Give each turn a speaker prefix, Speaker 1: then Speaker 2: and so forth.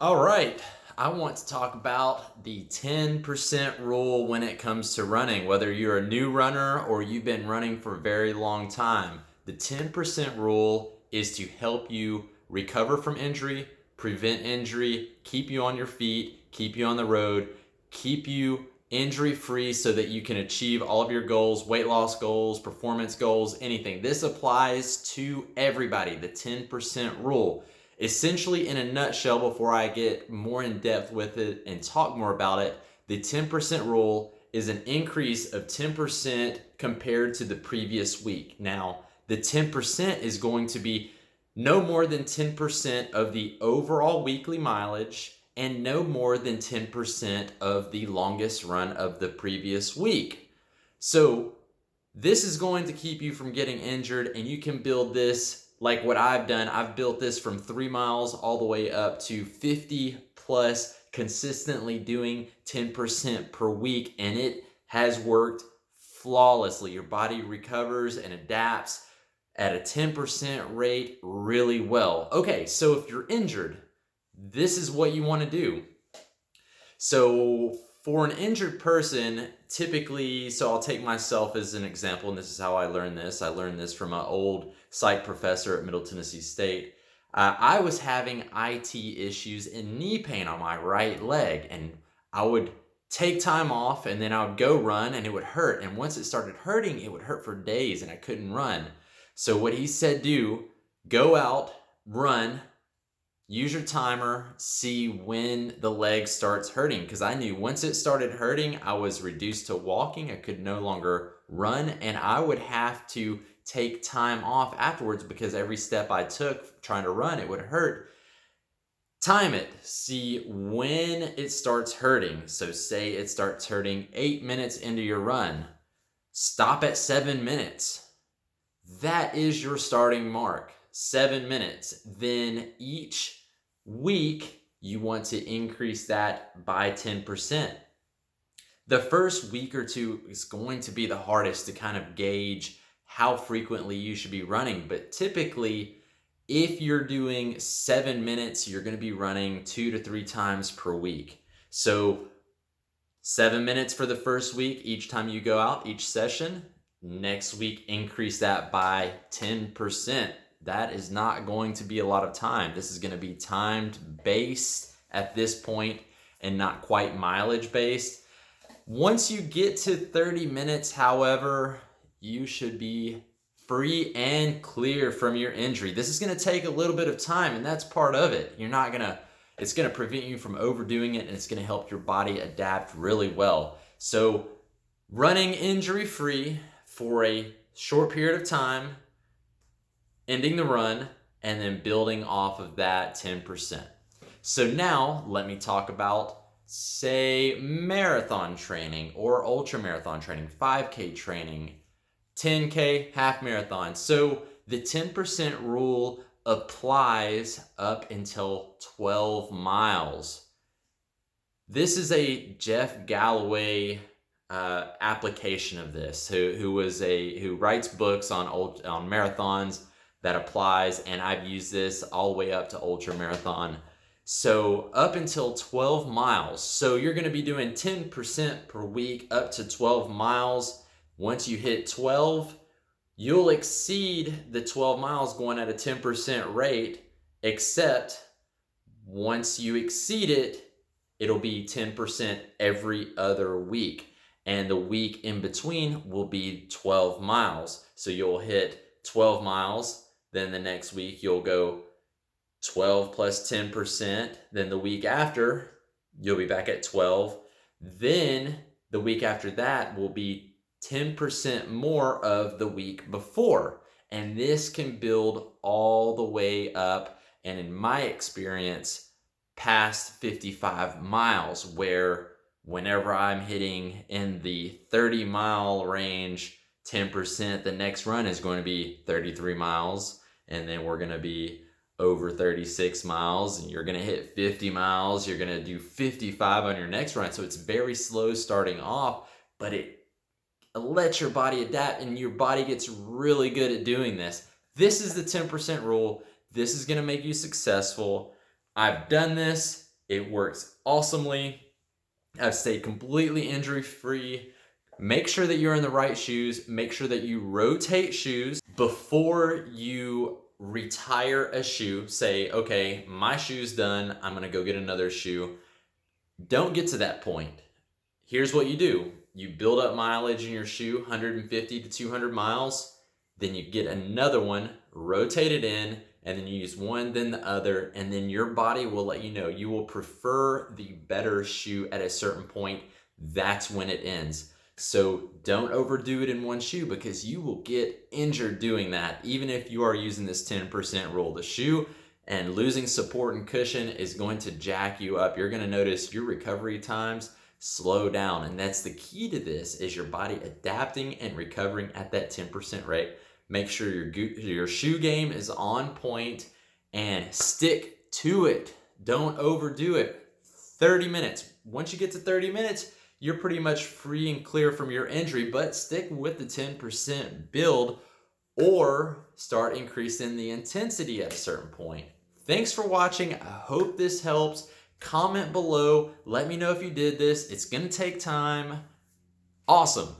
Speaker 1: All right, I want to talk about the 10% rule when it comes to running. Whether you're a new runner or you've been running for a very long time, the 10% rule is to help you recover from injury, prevent injury, keep you on your feet, keep you on the road, keep you injury free so that you can achieve all of your goals, weight loss goals, performance goals, anything. This applies to everybody, the 10% rule. Essentially, in a nutshell, before I get more in depth with it and talk more about it, the 10% rule is an increase of 10% compared to the previous week. Now, the 10% is going to be no more than 10% of the overall weekly mileage and no more than 10% of the longest run of the previous week. So, this is going to keep you from getting injured, and you can build this like what I've done. I've built this from 3 miles all the way up to 50 plus, consistently doing 10% per week, and it has worked flawlessly. Your body recovers and adapts at a 10% rate really well. Okay, so if you're injured, this is what you want to do. So for an injured person, typically, so I'll take myself as an example, and this is how I learned this. I learned this from an old psych professor at Middle Tennessee State. I was having IT issues and knee pain on my right leg, and I would take time off and then I would go run and it would hurt. And once it started hurting, it would hurt for days and I couldn't run. So what he said, do, go out, run, use your timer, see when the leg starts hurting, because I knew once it started hurting, I was reduced to walking. I could no longer run, and I would have to take time off afterwards because every step I took trying to run, it would hurt. Time it, see when it starts hurting. So say it starts hurting 8 minutes into your run, stop at 7 minutes. That is your starting mark. 7 minutes. Then each week, you want to increase that by 10%. The first week or two is going to be the hardest to kind of gauge how frequently you should be running. But typically, if you're doing 7 minutes, you're going to be running 2 to 3 times per week. So 7 minutes for the first week, each time you go out, each session. Next week, increase that by 10%. That is not going to be a lot of time. This is going to be timed based at this point and not quite mileage based. Once you get to 30 minutes, however, you should be free and clear from your injury. This is going to take a little bit of time, and that's part of it. It's going to prevent you from overdoing it, and it's going to help your body adapt really well. So running injury free for a short period of time, ending the run, and then building off of that 10%. So now let me talk about, say, marathon training or ultra marathon training, 5K training, 10K, half marathon. So the 10% rule applies up until 12 miles. This is a Jeff Galloway application of this, who writes books on marathons. That applies, and I've used this all the way up to ultra marathon. So up until 12 miles. So you're going to be doing 10% per week up to 12 miles. Once you hit 12, you'll exceed the 12 miles going at a 10% rate, except once you exceed it, it'll be 10% every other week. And the week in between will be 12 miles. So you'll hit 12 miles. Then the next week you'll go 12 plus 10%. Then the week after, you'll be back at 12. Then the week after that will be 10% more of the week before. And this can build all the way up, and in my experience, past 55 miles, where whenever I'm hitting in the 30-mile range, 10%, the next run is going to be 33 miles. And then we're going to be over 36 miles, and you're going to hit 50 miles. You're going to do 55 on your next run. So it's very slow starting off, but it lets your body adapt, and your body gets really good at doing this. This is the 10% rule. This is going to make you successful. I've done this. It works awesomely. I've stayed completely injury-free. Make sure that you're in the right shoes. Make sure that you rotate shoes before you retire a shoe. Say, okay, my shoe's done. I'm gonna go get another shoe. Don't get to that point. Here's what you do. You build up mileage in your shoe, 150 to 200 miles. Then you get another one, rotate it in, and then you use one, then the other, and then your body will let you know. You will prefer the better shoe at a certain point. That's when it ends. So don't overdo it in one shoe because you will get injured doing that, even if you are using this 10% rule. The shoe and losing support and cushion is going to jack you up. You're going to notice your recovery times slow down, and that's the key to this, is your body adapting and recovering at that 10% rate. Make sure your shoe game is on point and stick to it. Don't overdo it. 30 minutes. Once you get to 30 minutes, you're pretty much free and clear from your injury, but stick with the 10% build or start increasing the intensity at a certain point. Thanks for watching. I hope this helps. Comment below. Let me know if you did this. It's going to take time. Awesome.